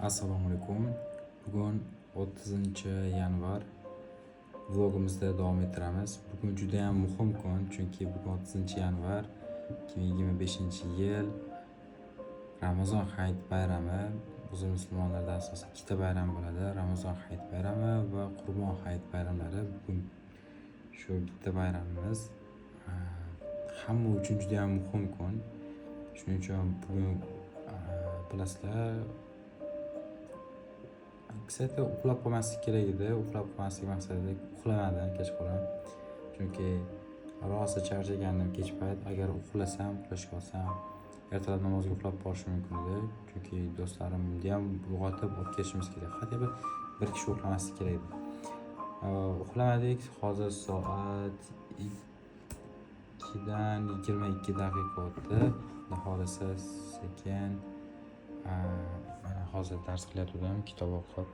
Assalomu alaykum. Bugun 30-yanvar vlogimizda davom ettiramiz. Bugun juda ham muhim kun, chunki bugun 30-yanvar 2025-yil Ramazon hayit bayrami. Biz musulmonlarda asosan ikkita bayram bo'ladi. Ramazon hayit bayrami va Qurbon hayit bayramlari. Bugun shu bitta bayramimiz hamma uchun juda ham muhim kun. Shuning uchun bugun bilasizlar, aksariyat uxlab qolmaslik kerak edi. Uxlab qolmaslik maqsadida uxlamadim kechqurun. Chunki rosa charchagandim kech payt. Agar uxlashga olsam, ertalab namozga uxlab qolish mumkin edi. Chunki do'stlarimni ham uyg'otib olib kelishimiz kerak. Hatto bir kishi uxlamaslik kerak edi. Uxlamadik. Hozir soat 2dan 22 daqiqa o'tdi. Xohlasa sekin mana hozir dars qilyapman, kitob o'qib.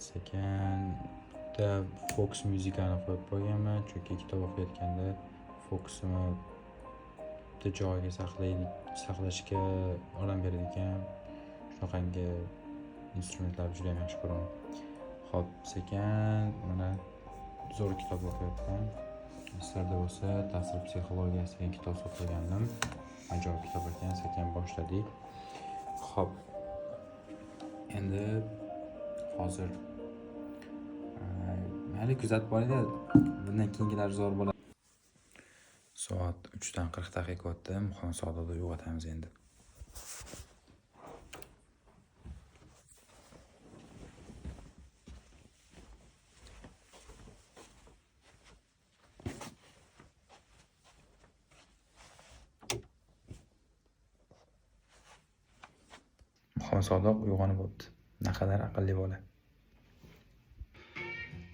Sekinda Fox muzikani qo'yib qo'yganman, chunki kitob o'qiyotganda fokusimni joyiga saqlashga yordam beradigan shunaqangi instrumentlarni juda ham yaxshi ko'raman. Xo'p, sekin mana zo'r kitob o'qiyapman. Sizlarda bo'lsa ta'sir psixologiyasi degan kitob o'qigandim. Ajoyib kitob ekan, sekin boshladik. Xo'p. Endi hozir mayli kuzatib boringlar. Bundan keyingilar zo'r bo'ladi. Soat 3dan 40 daqiqa o'tdi. Muhim savdoda uyg'otamiz endi. Sodiq uyg'onib o'tdi. Naqadar aqlli bola.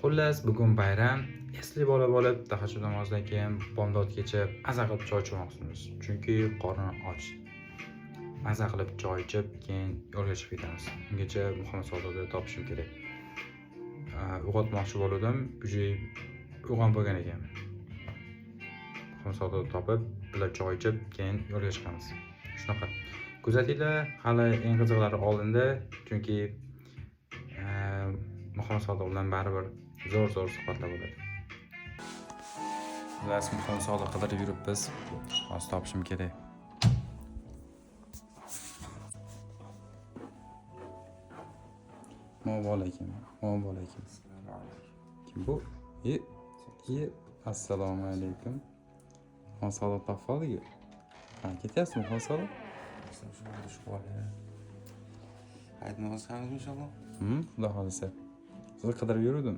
Xullas, bugun bayram. Esli bola bo'lib, tahajjud namozidan keyin bomdodgacha maza qilib choy ichmoqchimiz. Chunki qorni och. Maza qilib choy ichib, keyin yo'lga chiqib ketamiz. Ungacha Muhammad Sodiqni topishim kerak. Uyg'otmoqchi bo'ldim, uyg'onib bo'lgan ekan. Muhammad Sodiqni topib, birga choy ichib, keyin yo'lga chiqamiz. Shunaqa. Kuzatinglar, hali eng qiziqlari oldinda, chunki Muhammad Sodiq bilan baribir zo'r suhbatlar bo'ladi. Biz Muhammad Sodiq qidirib yuribmiz. Hozir topishim kerak. Assalomu alaykum. Kim bu? Assalomu alaykum. Muhammad Sodiq topib qoldik. Qani ketyapsizmi Muhammad Sodiq? Hayit namoz qilamiz inshaalloh. Xudo xolisa. Sizni qidirib yurdim.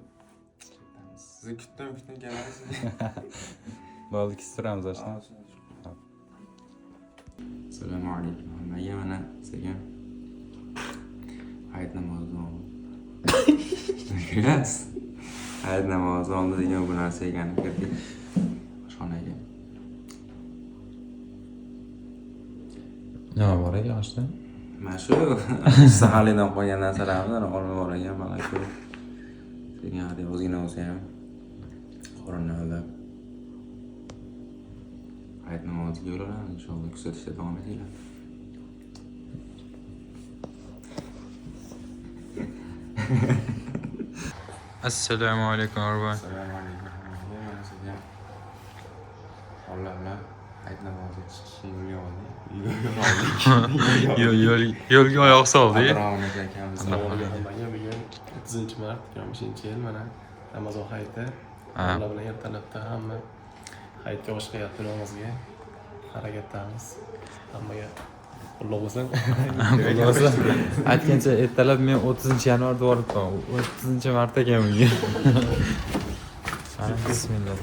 Sizni kutdim kelasiz. Bo'ldi, kistiramiz ashna. Assalomu alaykum. Hammaga mana sizga hayit namozi oldi. Ko'rasiz? Hayit namozi oldi degan bu narsa ekanini kirdik. Oshxonaga. Nima bor ekan oshda? Mana shu saharlikdan qolgan narsalarni olib bor ekan, mana shu. Degan hadi ozgina bo'lsa ham qorinni olib hayit namoziga yo'llanamiz inshaalloh. Kuzatishda davom etinglar. Assalomu alaykum arba. Assalomu alaykum. Mana sizga Allohlar hayit namoziga chiqishni Yo'lga oyoq soldi. Abdurahmon akamiz Hammaga bugun 30-mart 2025-yil mana Ramazon hayiti. Alloh bilan ertalabda hamma hayitga oshiqyapti namozga. Harakatdamiz. Hammaga qullab bo'lsin. Aytgancha ertalab men 30-yanvarda boribman. 30-mart ekan bugun. Bismillah.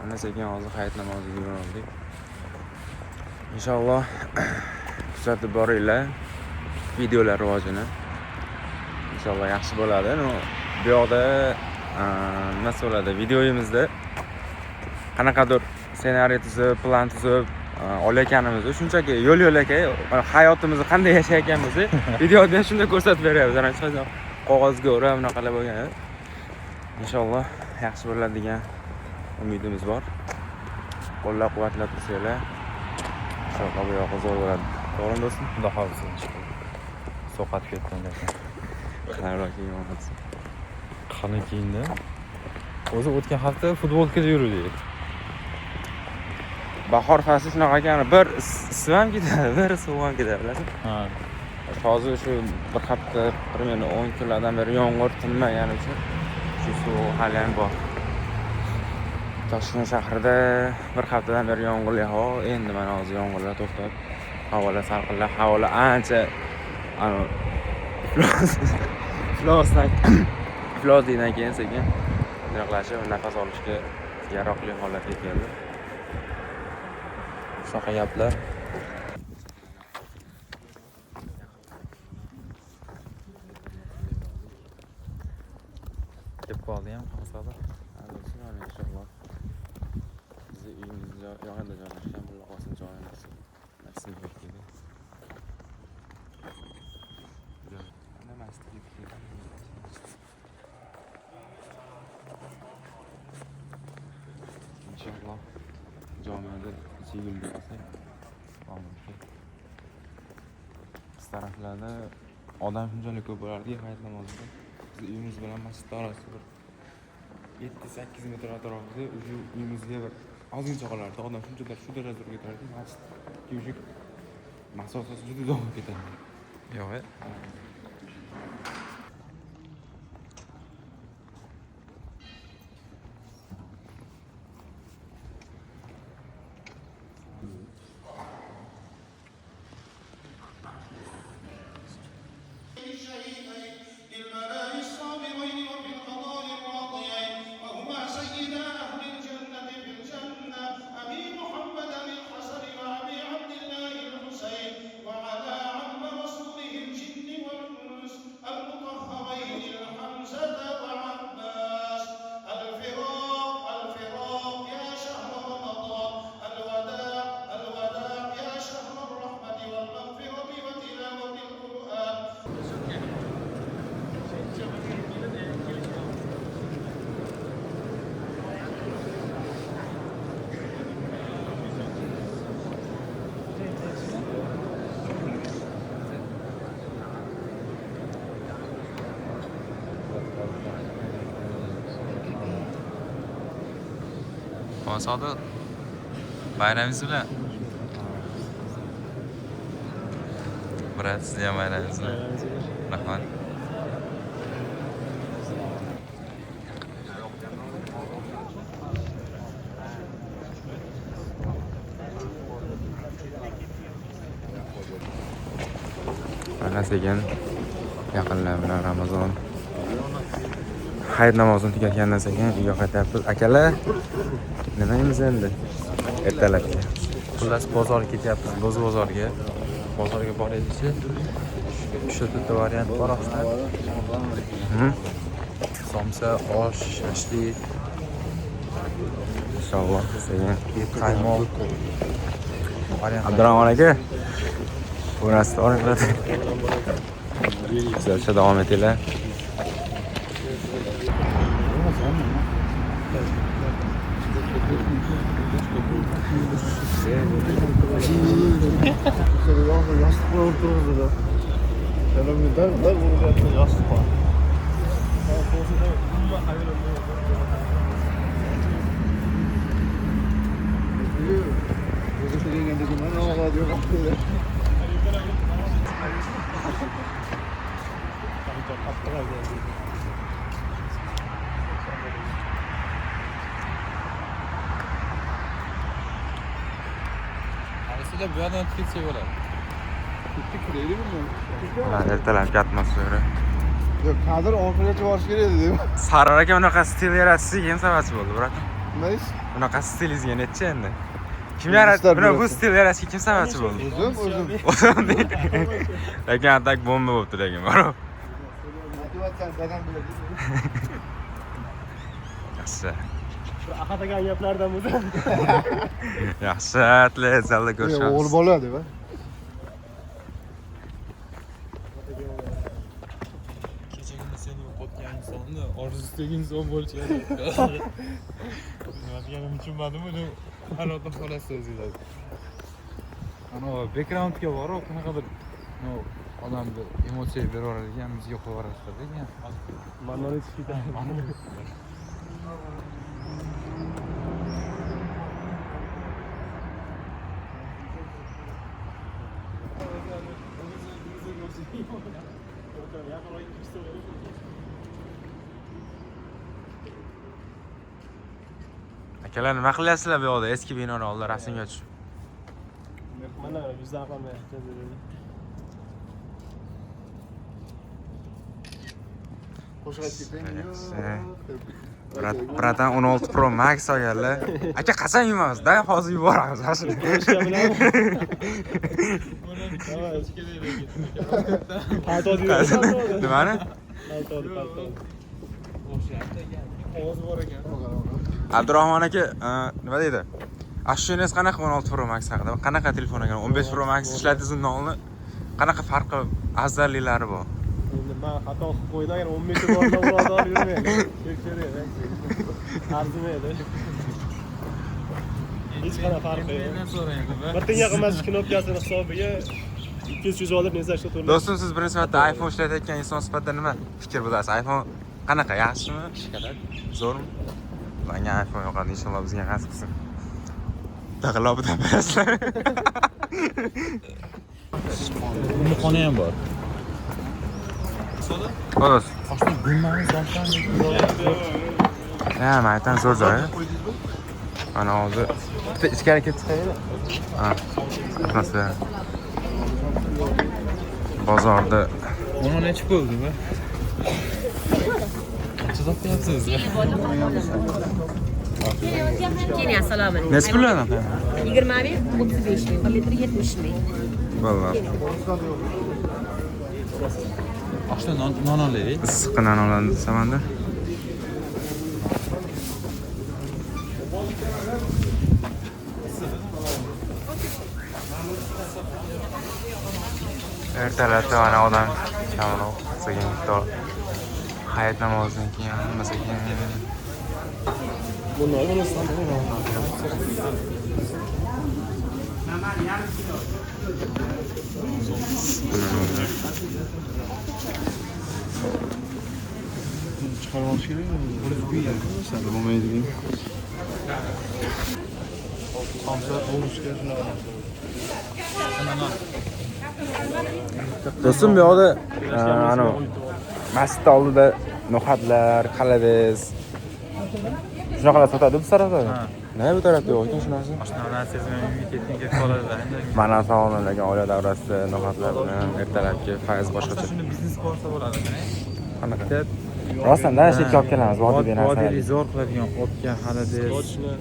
Ana sekin hozir hayit namoziga yo'naldik. Inshaalloh kuzatib boringlar videolar rivojini. Inshaalloh yaxshi bo'ladi. Bu yoqda nima bo'ladi? Videoyimizda qanaqadir ssenariy tuzib, plan tuzib olayotganimizni, shunchaki yo'l-yo'lakay hayotimizni qanday yashayotganimizni videoda shunday ko'rsatib beryapmiz. Ana shu qog'ozga o'rab bunaqalar bo'lgan. Inshaalloh yaxshi bo'ladi degan umidimiz bor. qo'llab-quvvatlab tursanglar, inshaalloh bu yoqqa zo'r bo'ladi. To'g'rimi do'stim? Xudo xohlasa inshaalloh. Sovqatib ketdim lekin. Qanaqroq kiymoqsiz? Qani kiyindi? O'zi o'tgan hafta futbolkada yurdik. Bahor fasli shunaqa ekan, bir issiq ham ketadi, bir sovuq ham ketadi, bilasizmi? Ha. Hozir shu bir hafta, примерно 10 kunlardan beri yomg'ir tinmagani uchun shu suv hali ham bor. Toshkent shahrida bir haftadan beri yomg'irli havo, endi mana hozir yomg'irlar to'xtab, havolar salqinlab, havolar ancha ifloslikdan keyin sekin iliqlashib, nafas olishga yaroqli holatga keldi. Shunaqa gaplar. Deb qoldi ham qasada. Inshaalloh. Bizni uyimiz yonida joylashgan Mulla Qosim joyimiz. Nasib etdi. Ana masjid. İnşallah camide çiğildi olsa almıştı. Biz taraflarda odam shunchalik ko'p bo'lardi, hayit namozida. Biz uyimiz bilan masjid orasi bir 7-8 metr atrofida o'sha uyimizga bir ozgincha qolardi. Odam shunchalar shu darajada ketardi. Masjidga o'sha masofasi juda uzoq ketadi. Yo'q. Sadık. Bayramınız bilan. Brat, sizga ham bayramingiz bilan. Rahmat. Mana sekin yaqinlar bilan Ramazon hayit namozini tugatgandan sekin uyga qaytyapmiz. Akalar, nima yeymiz endi? Ertalabga. Xullas bozorga ketyapmiz, Bo'z bozoriga. Bozorga boraylikchi. Uchta to'rtta variant bor oshda. Somsa, osh, shashlik, Inshaalloh sekin. qaymoq. Abdurahmon aka, bu narsa o'rnatadi. Sizlar davom etinglar. Yastıkla otururdu da. Elimizden de vuracaktı yastıkla. Aslida bu yerdan o'tib ketsak bo'ladi. Ertalabki atmosfera. Yok, kadar orqagacha borish kerak edi, deyman. Sarvar aka unaqa stil yaratishga kim sababchi bo'ldi, brat? Nima ish? Unaqa stilingizga netchi endi? Kim yaratdi? Bu stil yaratishga kim sababchi bo'ldi? O'zim. Lekin atak bomba bo'libdi lekin, baro. Motivatsiyani dadam biladi. Yaxshi. Ahad aka gaplardan o'zi. Yaxshi, atlet zalda ko'rishamiz. O'g'il bola deb. Kechagina seni yo'qotgan insonni orzusidagi inson bo'lishi kerak. Nima deganimni tushunmadim uni. Qanotni xolasi o'zinglar. Ana backgroundga borib qanaqadir odamga emotsiya beraveradigan muzika qo'yaveradi. Mandan yetishib ketadi. Akalar nima qilyapsizlar bu yoqda eski binoni oldida rasmga tushib? Mana yuzdan qolmayapti. Qo'shiq aytib ketaymi? Bratan 16 Pro Max olganlar. Aka qasam yeymiz-da, hozir yuboramiz. Nimani? Abdurahmon aka, nima deydi? Ashungiz qanaqa 16 Pro Max haqida? Qanaqa telefon ekan? 15 Pro Max ishlatdingiz undan qanaqa farqi, afzalliklari bor? Endi men xato qilib qo'ydim, agar 15 borda uradi olib yurmaydi. Tekshiraydi. Arzimaydi. Hech qanaqa farqi yo'q. Bir tiyinga qimmat knopkasini hisobiga 200 olib nesa ishlatib turibdi. Do'stim, siz birinchi marta iPhone ishlatayotgan inson sifatida nima fikr bilasiz? iPhone qanaqa? Yaxshimi? Shikolat? Zo'rmi? Menga iPhone yoqadi, inshaalloh bizga nasib qilsin. Tag'lobidan berasizlar. Buni qoni ham bor. Xolos. Qo'shni gulmani zamsan. Ha, maydan zo'r joy. Mana hozir bitta ichkari ketib chiqaylik. Ha. Nasıl? Bozorda Onu necha bo'ldi bu? Chizoq qilyapsiz. Keling, assalomu alaykum. nesi pullardan? 20 ming, 35 ming, 1 litr 70 ming. Vallahi. Oshda non olaylik. Issiqdan oladi desamanda. Ertalabda mana odam kamroq, sekin iftor. Hayit namozidan keyin bo'lmasa keyin Buni olmasam chiqarib olish kerakmi? Bo'lsa bo'lmaydigan. Hamsa bo'lishga shunaqa. do'stim bu yoqda ana masjid oldida no'xatlar, qalabes shunaqalar sotadi bu tarafda. Nima bu tarafda yo'q ekan shunaqasi? Oshnalar sezmay ketgan qoladi. Mana sog'lomlarga oila davrasida no'xatlar bilan ertalabki fayz boshqacha. Shuni biznes qilsa bo'ladi. Qanaqa? Rostdan shekka olib kelamiz, vodiyga narsalar. Vodiyli zo'r qiladigan otga halades. Sochni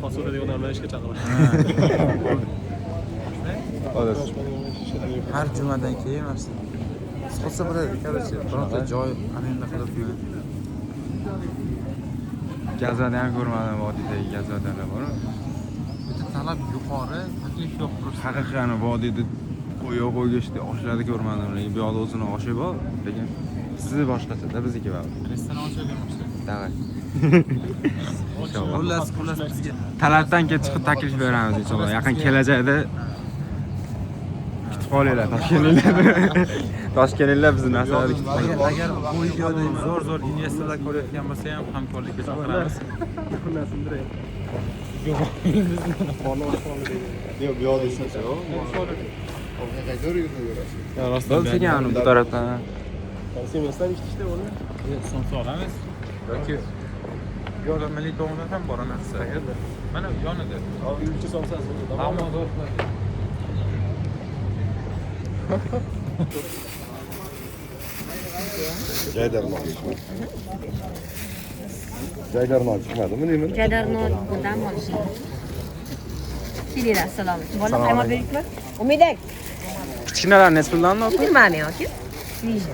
hosiladigan namoyishga chaqiradi. Xolos. Har jumadan keyin mana qolsa bo'ladi, короче, birorta joy arenda qilibmi? Gazada ham ko'rmadim, vodiydagi gazadalar bor. Bitta talab yuqori, taklif yo'q turibdi. Haqiqatan vodiyda qo'yib qo'ygishdi, oshlarni ko'rmadim. Lekin bu yoqda o'zini oshi bor, lekin sizi boshqacha-da, bizniki bor. Restoran ochilganmiz. Davay. Xullas bizga Talabdan kelib chiqib taklif beramiz inshaalloh. Yaqin kelajakda kutib qolinglar, Toshkentliklar bizni narsalarni kutib qolinglar. agar bu videoda zo'r investorlar ko'rayotgan bo'lsa ham hamkorlikka chaqiramiz. Yo'q, bu yoqda ishlasa yo'q. Qayda yuraverasiz? Bo'lsa ekan bu tarafdan. Semestrdan ishda uni. So'ng olamiz. Yoki yo'lda milliy to'g'ridan ham boraman sizlarga. Mana yonida. Hozir yurchi somsasiz. Ammo zo'r qiladi. Jaydarmon chiqmadimi nima? Jadarnon dam olish. Keling, assalomu alaykum. Bola qaymoq berikmi? Umidak. Kichkinalar nesi puldan oldi? 20 ming yoki? Sviji.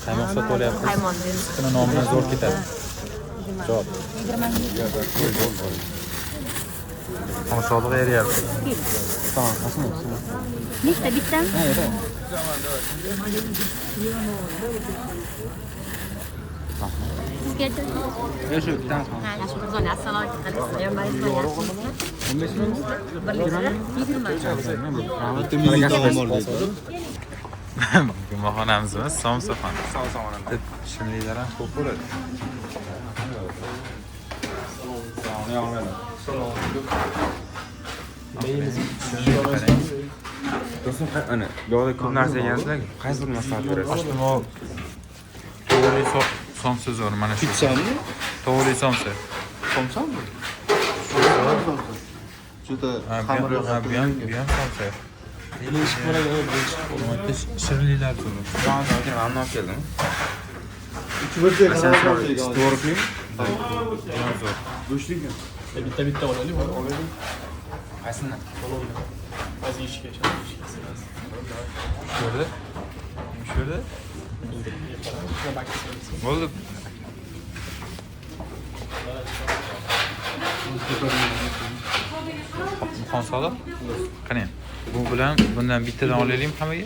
Qaymoq sotib olyapmiz. Qaymoq beramiz. Buni nomidan zo'r ketadi. Javob. Xonsoda beryapti. Tamam, qasam. Nechta bittami? Ha, yo'q. Sizgacha? Shu bittasi. Ha, yaxshi mirzoni. Assalomu alaykum. Yaxshimisiz? 15 ming? 20. Mehmonamiz emas, somsaxon. Sog'-sog'man. Shimliklar ham ko'p bo'ladi. Do'stim, ana, yo'qda ko'p narsa yegansizlar, qaysi bir maslahat berasiz? Oshimo to'g'ri somsa zo'r mana shu. Pizzami? To'g'ri somsa. Somsami? Juda Ha, xamir bu ham somsa. Shirinliklar zo'r. Mana olib keldim. ikki birday Tvorogmi? Zo'r. go'shtlikmi? Bitta olaylik, olaylik. Qaysini? Hozir ishga Ko'rdi? Ko'rdi? Bo'ldi. Xonsoda? Qarang. Bu bilan bundan bittadan olaylikmi hammaga?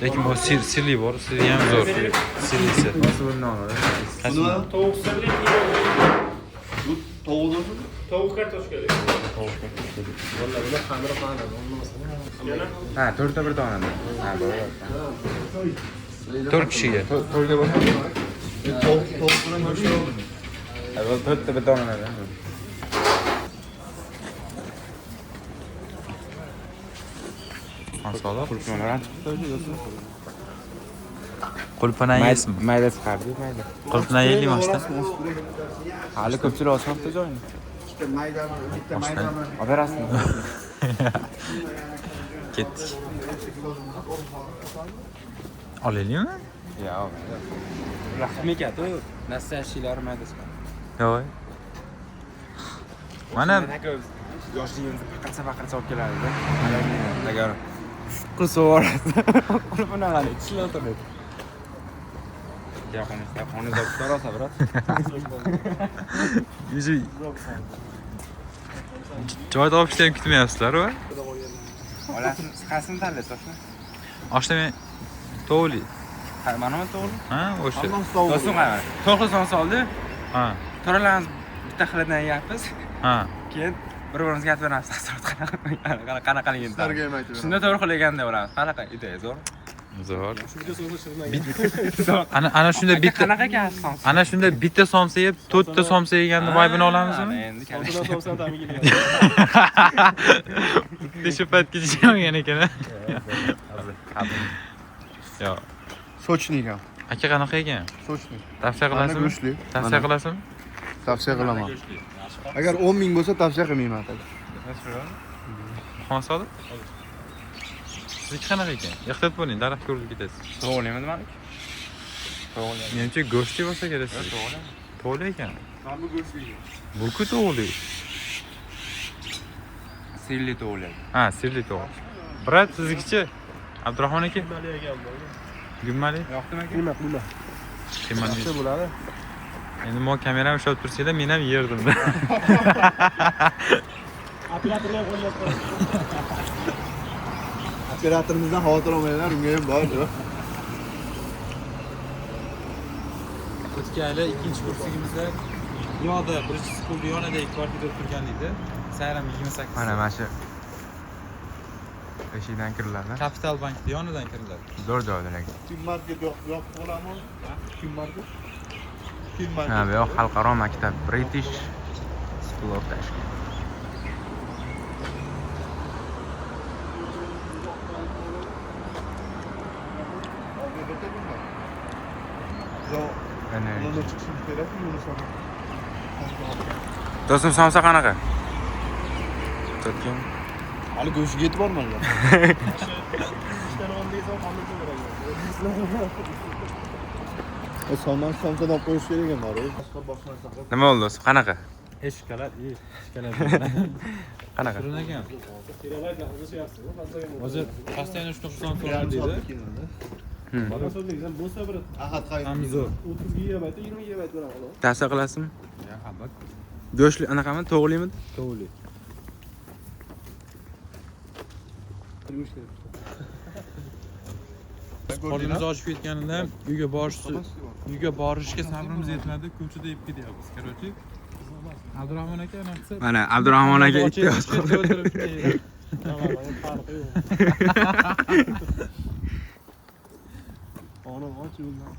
Lekin bu sirli bor, sirli ham zo'r. Sirlisi. Nasıl bunu olmadı? Qaysi? tovuq sirli. Bu tovuq tovuq kartoshkali. Vallahi buni xamir qiladi, olmasam. Ha, 4'te bir tane. Ha, doğru. 4 kishiga. 4'te bir tane. Tovuq bilan go'sht oldim. Ha, 4'te bir tane. Xonsoda. Kurtmalar çıktı do'stim. Qulpana yeyapsizmi? Mayda chiqardi, mayda. Qulpana yeylikmi oshda? Hali ko'pchilik ochmoqda joyni. Operasini. Ketdik. Olaylikmi? Ya, rahmi kat-u. Nastoyashchilar mayda chiqardi. Yo'q. Mana yoshligimizda baqirsa olib keladi-da. Agar qilsa o'rasi. Qulpana qani, tishlar o'tiradi. Ya, onu da tutarsa brat. Yuzi joy topishni ham kutmayapsizlar-ku. Olasini qaysini tanlaysiz? Oshda men to'g'ri. Ha, mana bu to'g'ri. Ha, o'sha. Do'stim qani? To'g'ri son soldi. Ha, To'ralarimiz bitta xildan yeyapmiz. ha. Keyin bir-birimizga aytib beramiz. Qanaqaligini. Sizlarga ham aytib Shunda to'g'ri qilganda bo'lamiz. Qanaqa ideya zo'r. Zo'r. Shunga so'zlar shirindan. Ana shunda bitta Qanaqa kasb? ana shunda bitta somsa yeb, 4 ta somsa yeganni vibe'ini olamizmi? Endi Somsadan somsadan ta'miga kelgan. Bitta shu paytgacha yegan ekan. Yo, Sochnik ham. aka qanaqa ekan? Sochnik. Tavsiya Mana qilasizmi? go'shtli. Tavsiya qilasizmi? Tavsiya qilaman. Agar 10 ming bo'lsa tavsiya qilmayman aka. Xonsoda? Sizniki qanaqa ekan? Ehtiyot bo'ling, daraxt ko'rilib ketasiz. To'g'rimi demak? To'g'ri. Menimcha go'shtli bo'lsa kerak siz. To'g'ri. To'g'ri ekan. Mana bu go'shtli. Bu-ku to'g'ri. Sirli to'g'ri. Ha, sirli to'g'ri. Brat, siznikichi? Abdurahmon aka? Gummali? Yoqdimi aka? Nima? Qiymali. Yaxshi bo'ladi. Endi men kamerani ushlab tursanglar, men ham yerdim. Operatorni ham qo'yyapti. Operatorimizdan xavotir olmanglar, unga ham bor. O'tgan yili ikkinchi kursigimizda yo'qda birinchi skulda yonidagi kvartirada turgan edi. Sayram 28. Mana shu eshikdan kiriladi. Kapital bankda yonidan kiriladi. 4 joydan aka. Kim market yo'q bo'ladimi? Kim market? Kim Ha, market? bu yoq xalqaro maktab British School of Tashkent. Yo'q. Ana. Bunda chiqishim kerakmi, yo'qsa? Do'stim, somsa qanaqa? Tutgan. Hali go'shtga yetib bormanlar. Ishdan oldingiz ham qanday kerak? Somsadan olib qo'yish kerak ekan, bor. Boshqa narsa qilib. Nima bo'ldi do'stim? Qanaqa? Eshkalat. Qanaqa? Shirin ekan. Kerak hozir suyapsiz. Hozir pastayni shunaqa son qilib deydi. Bo'lsa bir ahad qayt. Ham zo'r. 30 GB, 20 GB bilan oladi. Tavsiya qilasizmi? Ya, albatta. Go'shtli anaqami? To'g'rimi? To'g'ri. Qornimiz ochib ketganida uyga borishga sabrimiz yetmadi. Ko'chada yeb ketyapmiz. Короче, Abdurahmon aka naqsa. Mana Abdurahmon aka ikki yoz qoldi. Ona och yo'ldan.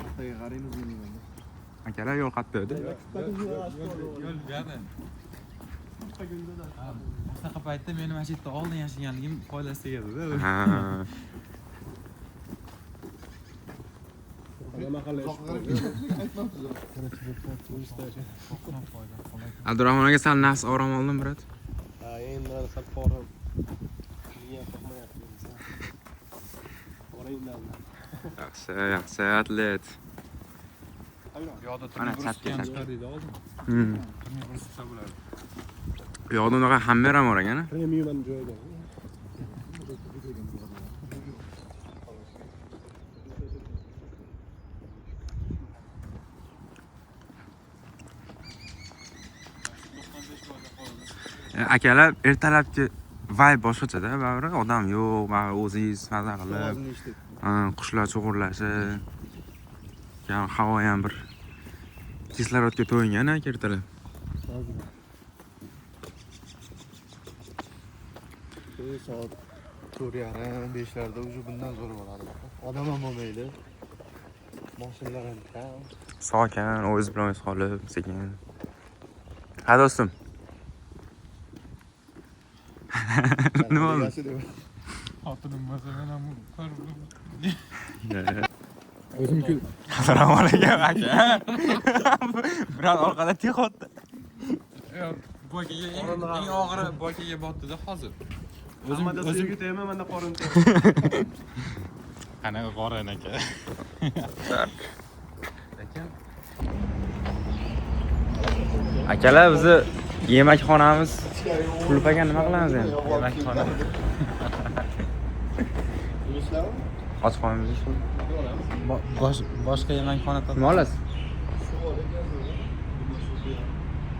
Ortaga qaraymiz deyman. Akalar yo'l qatdi edi. Yo'l buyadi. Bunaqa paytda meni mana shu yerda oldin yashaganligim foydasi tegadi-da. Ha. Nima qilish? Abdurahmon aka sal nafs orom oldim birat. Ha, endi sal qorin. Niya qo'ymayapti. Qorindan. Yaxshi, atlet. Yo'lda Mana turib chapga chiqar deydi oldin. Bu yoqda unaqa hammer ham bor ekan. Premium joyda. Akalar ertalabki vibe boshqacha-da, baribir odam yo'q, baribir o'zingiz maza qilib, qushlar cho'g'irlashi, havo ham bir kislorodga to'yingan ertalab. Soat 4:30-5larda уже bundan zo'r bo'ladi. Odam ham bo'lmaydi. Mashinalar ham kam. Sokin, o'z bilan o'z qolib, sekin. Ha do'stim. Nima bo'ldi? Xotinim bo'lsa men ham ko'rib. O'zimku. Assalomu alaykum aka. Biroq orqada texotdi. Yo'q, bokaga eng og'iri bokaga botdi-da hozir. O'zim kutaman, menda qorin to'q. Qanaqa qorin aka. Lekin Akalar bizni yemakxonamiz qulf ekan, nima qilamiz endi? yemakxona. Och qolmaymiz shu. Boshqa yemakxona topib. Nima olasiz?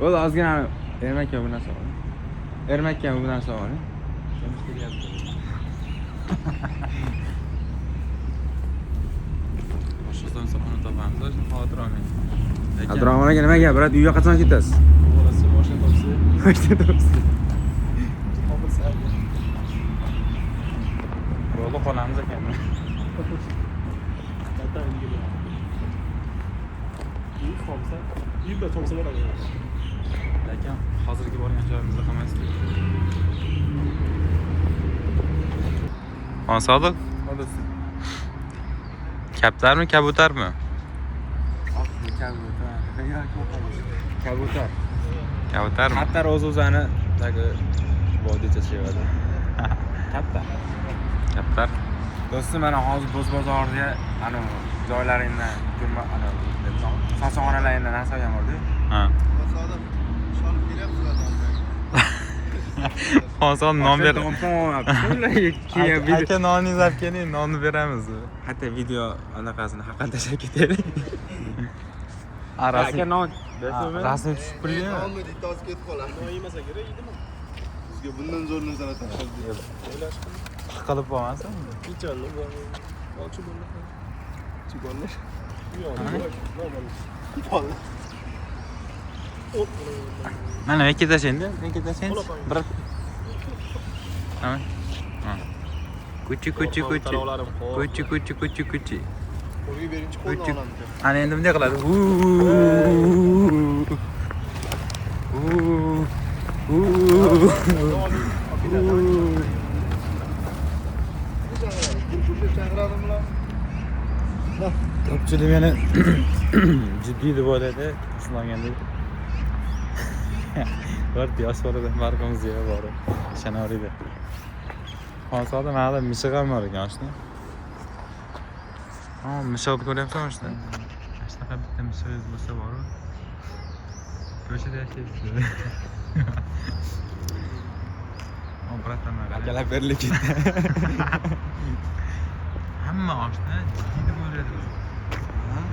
O'zi ozgina ermakka bu narsa oling. Ermakka bu narsa oling. Boshqasidan so'rani topamiz, xavotir olmang. Abdurahmon aka nima gap, birat uyga qachon ketasiz? Orasi boshqa topsa. Yo'lda qolamiz ekan. Yilda tomsa bo'ladi. Lekin hozirgi borgan joyimizda qolmaymiz. Sodiq? Kaptarmi, kabutarmi? Kabutar. Kabutarmi? Hattar o'z-o'zini tagi vodiycha sevadi. Kaptar. Kaptar. Do'stim, mana hozir Bo'z bozorga ana joylaringdan turma ana sochxonalardan narsa olgan bordi. Ha. Hozir non ber. Aka noningizni olib keling, nonni beramiz. Hatto video anaqasini haqqa tashlab ketaylik. Arasi. Aka non Rasmni tushib turing. Nonni ditoz ketib qoladi. Non yemasa kerak edimi? Sizga bundan zo'r narsa tashlaydi deb. O'ylashdim. Qilib bo'lmasin. Pichonni bu. Olchi bo'ldi. Chigonni. Yo'q, normal. Mana men ketash endi. Men ketash endi. Bir. Ha. Kuchi. Kuchi. Qo'yib berinchi qo'lni olamiz. Ana endi bunday qiladi. Ko'pchilik meni jiddiy deb o'ylaydi, tushunmagandek. Bir yosh boladan farqimiz yo'q bor. Ishonavering. Hozirda mana mishig' ham bor ekan shuni. Ha, mishig'ni ko'ryapsanmi shuni? Shunaqa bitta mishig'ingiz bo'lsa bor-ku. Ko'chada yashaysiz. O, bratan, akalar berilib ketdi. Hamma oshni jiddiy deb o'ylaydi.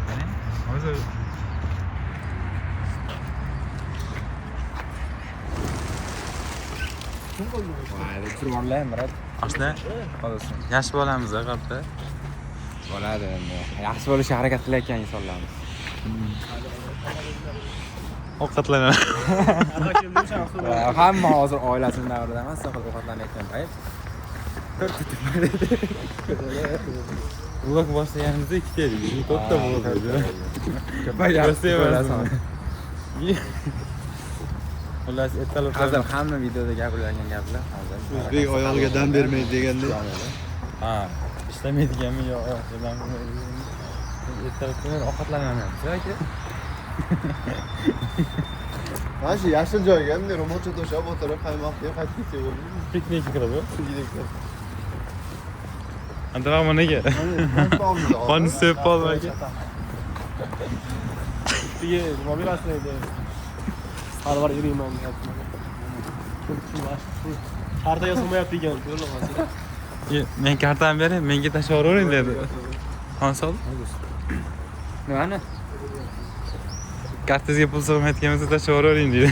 Qani? Hozir Mayli, turib olay, Murat. Oshna, Xolos. yaxshi bo'lamiz, qatta. Bo'ladi endi. Yaxshi bo'lishga harakat qilayotgan insonlarmiz. Ovqatlanaman. Hamma hozir oilasini davrida emas, faqat ovqatlanayotgan payt. Vlog boshlaganimizda 2 ta edik. To'rtta vlog edi. Ko'payapti. Xullas, ertalab Hozir hamma videoda gapirilgan gaplar hozir. O'zbek oyog'iga dam bermaydi degandek. ha, ishlamaydiganmi yo ertalab ovqatlanaman. Yoki Mana shu yashil joyga bunday ro'molcha to'shab o'tirib qaymoqni qaytib ketsak bo'ladi. piknik qilib. Shunday. Andrama nega? Qon sepib olmaga. Diye mobil aslında Harvar yürüyeyim Karta yazılmayapti ekan. Men kartam bering, menga tashlayvering dedi. Konsol. Nimani? Kartangizga pul sig'mayotganimizda tashlayvering dedi.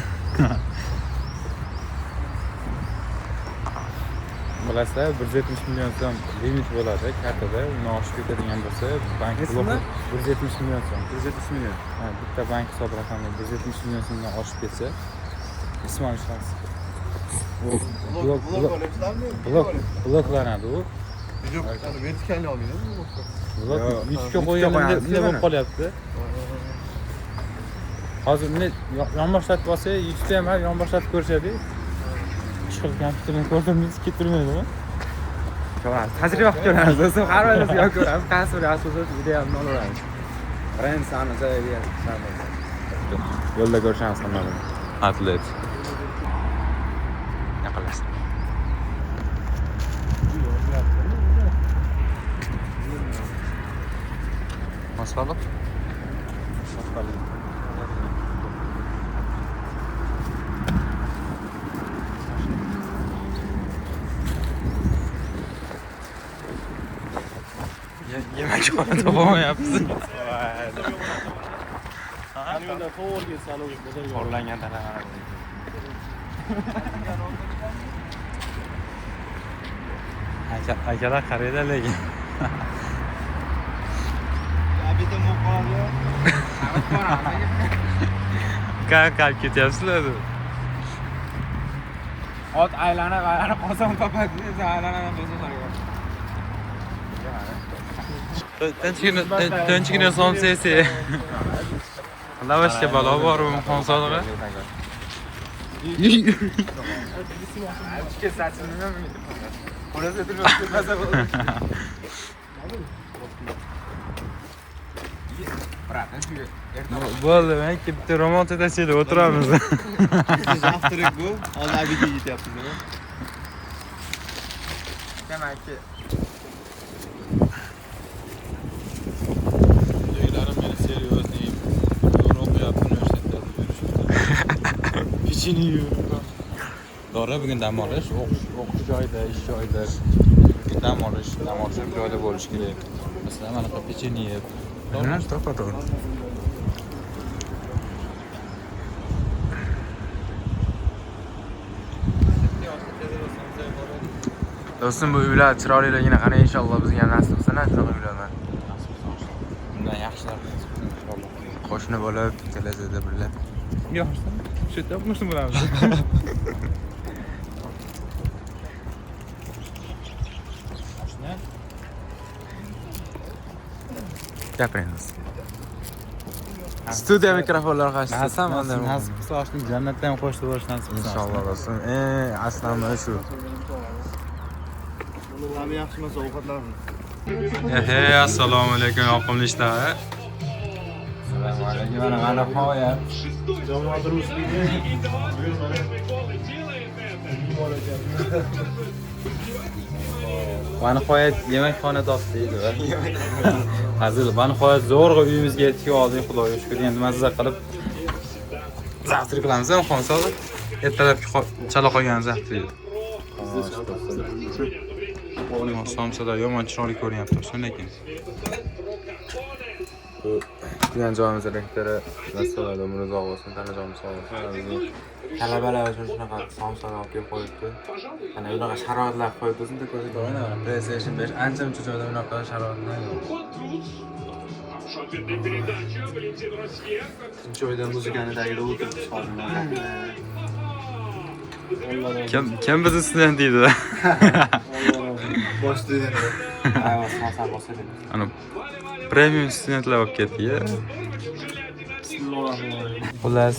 Bilasizlar, 170 million so'm limit bo'ladi kartada. Uni oshib ketadigan bo'lsa, bank bloki 170 million so'm. 170 million. Ha, bitta bank hisob raqami 170 million so'mdan oshib ketsa, ismoniy shaxs. Bloklanadi u. Yo'q, vertikalni olmaydi. Blok yutishga qo'yganimda bunday bo'lib qolyapti. Hozir bunday yonboshlatib olsa, yutishda ham yonboshlatib ko'rishadi. Chiqib kompyuterni ko'rsangiz ketirmaydimi? Ko'ramiz. Tajriba qilib ko'ramiz. Do'stim, har birimiz ko'ramiz. Qaysi biri asosida idealni olaveramiz. Birinchi sani joyiga yo'lda ko'rishamiz hammasini. Atlet. Yaqinlashdi. Mas'ullik? Yemek xonada bo'lmayapsiz. Kamyonda to'g'ri salon bozorga. Xo'rlangan talabalar. Akalar qaraydi lekin. Abidan mo'qolga. Qalb ketyapsizlar. Ot aylanib qozon topadi, aylanib bozorga. Tinchgina somsesi. Lavashga balo bormi xonsolig'i? Ichga sachinmi? Qo'lasa turib maza bo'ladi. Bo'ldi, men bitta ro'molcha tashilib o'tiramiz. Avtorik bu. Hozir abiga yetyapsiz. Demakki Joylarim meni seriozniy. O'qiyapti universitetda yurishibdi. Pichini yuribman. To'g'ri, bugun dam olish, o'qish joyida, ish joyida. Dam olish joyda bo'lish kerak. Masalan, mana bu pichini yeb. to'g'ri. Do'stim, bu uylar chiroyligina qarang, inshaalloh bizga ham nasib qilsin, shunaqa uylardan. Bundan yaxshilar inshaalloh. Qo'shni bo'lib, kelajakda birga. Yo'q, shu yerda qo'shni bo'lamiz. Gapiring. Studiya mikrofonlar qarshisida samonda. Nasib qilsa, oshni jannatdan qo'shib borish nasib qilsa. Inshaalloh do'stim. Aslan shu. Buni yaxshi emas ovqatlarni. Hey, assalomu alaykum yoqimli ishlar. Assalomu alaykum. Mana nihoyat. Jamoat rushligi. Va nihoyat yemekxona topdi deydi. Hazil, va nihoyat zo'rg'a uyimizga yetib oldik, Xudoga shukr. Endi mazza qilib zavtrik qilamiz, xonsolig. Ertalabki chala qolgan zavtrik. Somsalar yomon chiroyli ko'rinyapti, lekin. Bu tugan joyimiz rektori masalada umri uzoq bo'lsin, tanajonim sog' bo'lsin. Bizni talabalar uchun shunaqa somsalar olib kelib qo'yibdi. Mana bunaqa sharoitlar qo'yibdi, shunda ko'rsatib qo'ying. PlayStation 5 ancha muncha joyda bunaqa sharoitlar yo'q. Joyda muzikani tagida o'tirib Kim bizni student deydi? boshda Ayva, somsa bosadi. Ana premium studentlar olib ketdi-ya. Xullas,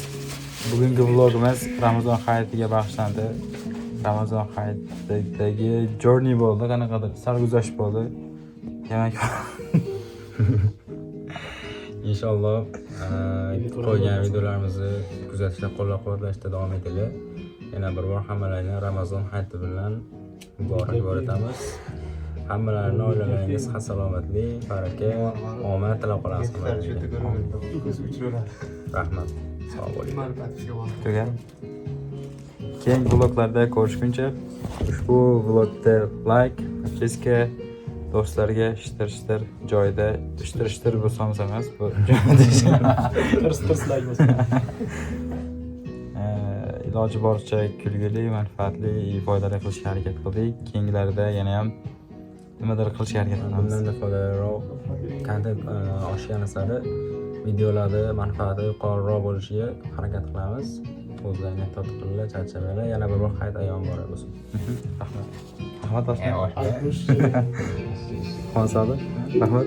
bugungi vlogimiz Ramazon hayitiga bag'ishlandi. Ramazon hayitidagi journey bo'ldi, qanaqadir sarguzasht bo'ldi. Demak, inshaalloh qo'ygan videolarimizni kuzatishda, qo'llab-quvvatlashda davom etinglar. Yana bir bor hammalarni Ramazon hayiti bilan muborakbod etamiz. Hammalarini oilalaringiz salomatlik, baraka, omad tilab qolamiz. Rahmat. Sog' bo'ling. Tugan. Keyingi vloglarda ko'rishguncha ushbu vlogda like, podpiska, do'stlarga shtir joyida shtir bo'lsangiz emas, bu Tirs-tirslaymiz bo'lsin. iloji boricha kulgili, manfaatli, foydali qilishga harakat qildik. Keyingilarida yana ham nimadir qilishga harakat qilamiz. Bundan foydaliroq kontent oshgan sari videolarda manfaati yuqoriroq bo'lishiga harakat qilamiz. O'zlaringiz totqinlar, charchamanglar. Yana bir hayit ayyom bor bo'lsin. Rahmat. Rahmat Osmon. Aytmish. Xonsadi. Rahmat.